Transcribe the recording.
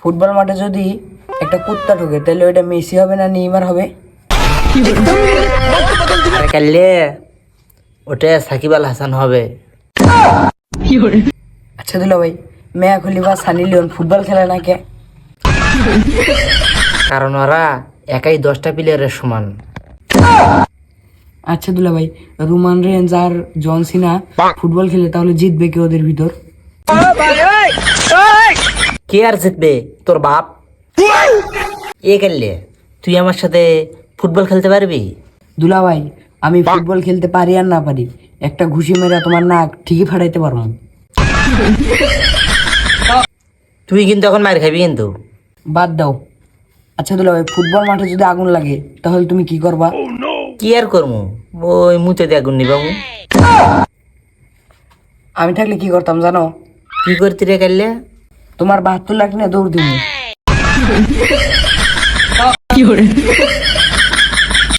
Football মাঠে যদি একটা কুত্তা ঢোকে তাহলে ওইটা মেসি হবে না নেইমার হবে? আরে কাল্লে ওটা সাকিব আল হাসান হবে। আচ্ছা দুলা ভাই, মেয়া খলিফা সানি লিওন ফুটবল খেলে না কে? কারণ ওরা একাই 10টা প্লেয়ারের সমান। আচ্ছা দুলা ভাই, রোমান রেঞ্জ আর জন সিনা ফুটবল খেলে তাহলে জিতবে কে ওদের ভিতর? কে আর জিতবে? তোর বাপ। এ কাল্লে তুই আমার সাথে ফুটবল খেলতে পারবি? দুলা ভাই, আমি ফুটবল খেলতে পারি আর না পারি, একটা ঘুষি মেরে তোমার নাক ঠিকই ফাটাইতে পারবো। তুই কিন্তু এখন মার খাবি কিন্তু। বাদ দাও। আচ্ছা দুলা ভাই, ফুটবল মাঠে যদি আগুন লাগে তাহলে তুমি কি করবা? কি আর করবো, ওই মুতে দিয়ে আগুন নিবামু। আমি থাকলে কি করতাম জানো? কি করতি রে কাল্লে? তোমার 72 লাখ নিয়ে দৌড় দিব।